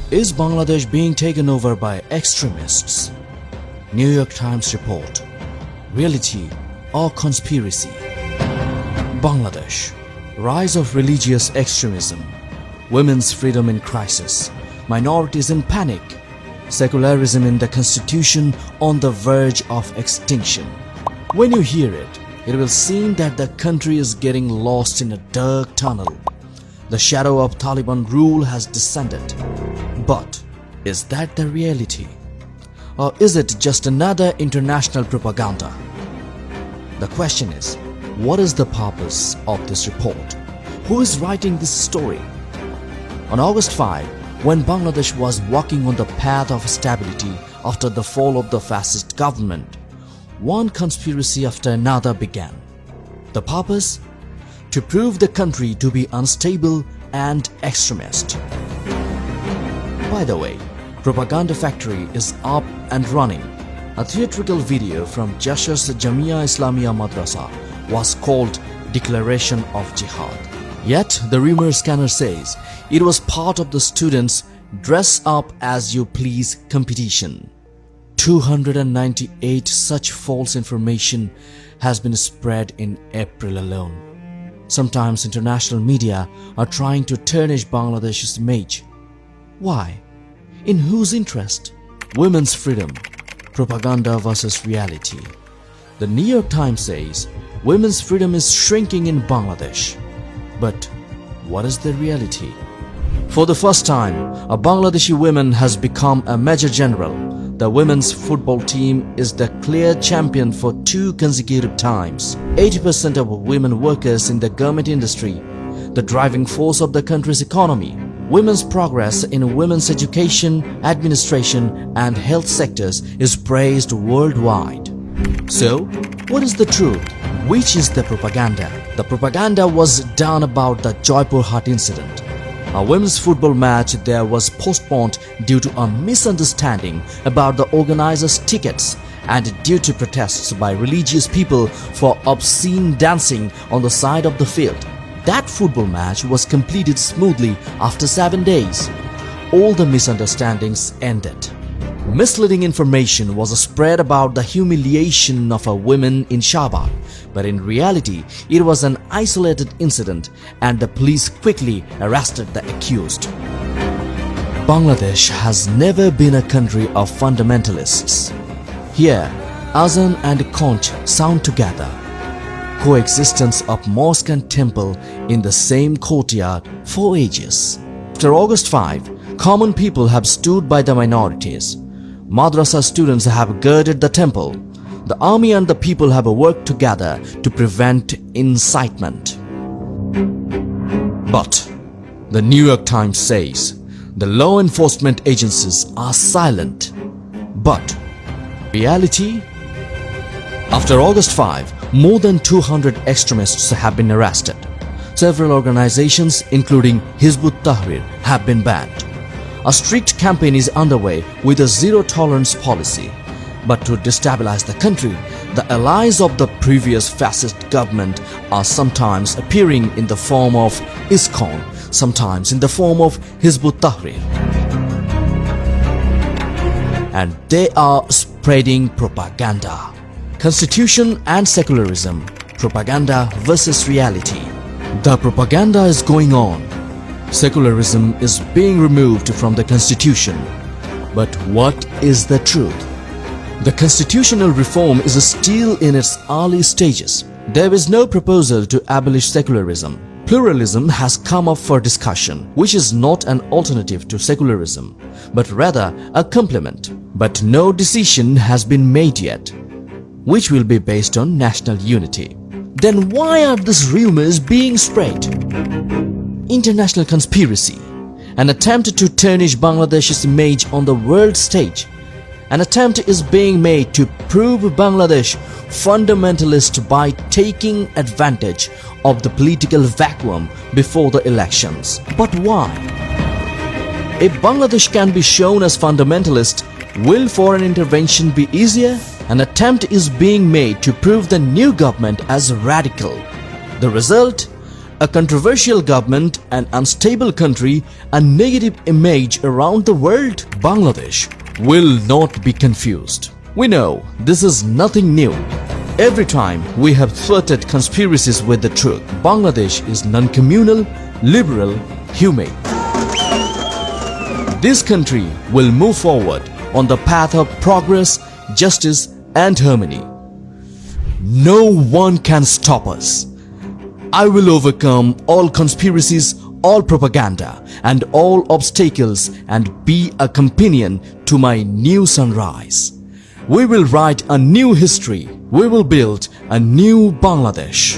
Is Bangladesh being taken over by extremists? New York Times report. Reality or conspiracy? Bangladesh. Rise of religious extremism. Women's freedom in crisis. Minorities in panic. Secularism in the constitution on the verge of extinction. When you hear it, it will seem that the country is getting lost in a dark tunnel. The shadow of Taliban rule has descended. But is that the reality? Or is it just another international propaganda? The question is, what is the purpose of this report? Who is writing this story? On August 5, when Bangladesh was walking on the path of stability after the fall of the fascist government, one conspiracy after another began. The purpose? To prove the country to be unstable and extremist. By the way, Propaganda Factory is up and running. A theatrical video from Jashar's Jamia Islamia Madrasa was called Declaration of Jihad. Yet the rumor scanner says it was part of the students' dress up as you please competition. 298 such false information has been spread in April alone. Sometimes international media are trying to tarnish Bangladesh's image. Why? In whose interest? Women's freedom, propaganda versus reality. The New York Times says women's freedom is shrinking in Bangladesh. But what is the reality? For the first time, a Bangladeshi woman has become a Major General. The women's football team is the clear champion for 2 consecutive times. 80% of women workers in the garment industry, the driving force of the country's economy. Women's progress in women's education, administration and health sectors is praised worldwide. So, what is the truth? Which is the propaganda? The propaganda was done about the Jaipur Hut incident. A women's football match there was postponed due to a misunderstanding about the organizers' tickets and due to protests by religious people for obscene dancing on the side of the field. That football match was completed smoothly after 7 days. All the misunderstandings ended. Misleading information was spread about the humiliation of a woman in Shahbag, but in reality it was an isolated incident and the police quickly arrested the accused. Bangladesh has never been a country of fundamentalists. Here, azan and conch sound together. Coexistence of mosque and temple in the same courtyard for ages. After August 5, common people have stood by the minorities. Madrasa students have girded the temple. The army and the people have worked together to prevent incitement. But the New York Times says the law enforcement agencies are silent. But reality? After August 5, more than 200 extremists have been arrested. Several organizations, including Hizb ut-Tahrir, have been banned. A strict campaign is underway with a zero-tolerance policy. But to destabilize the country, the allies of the previous fascist government are sometimes appearing in the form of ISKCON, sometimes in the form of Hizb ut-Tahrir. And they are spreading propaganda. Constitution and secularism, propaganda versus reality. The propaganda is going on. Secularism is being removed from the constitution. But what is the truth? The constitutional reform is still in its early stages. There is no proposal to abolish secularism. Pluralism has come up for discussion, which is not an alternative to secularism, but rather a complement. But no decision has been made yet, which will be based on national unity. Then why are these rumors being spread? International conspiracy, an attempt to tarnish Bangladesh's image on the world stage. An attempt is being made to prove Bangladesh fundamentalist by taking advantage of the political vacuum before the elections. But why? If Bangladesh can be shown as fundamentalist, will foreign intervention be easier? An attempt is being made to prove the new government as radical. The result? a controversial government, an unstable country, a negative image around the world, Bangladesh will not be confused. We know this is nothing new. Every time we have thwarted conspiracies with the truth, Bangladesh is non-communal, liberal, humane. This country will move forward on the path of progress, justice and harmony. No one can stop us. I will overcome all conspiracies, all propaganda and all obstacles and be a companion to my new sunrise. We will write a new history. We will build a new Bangladesh.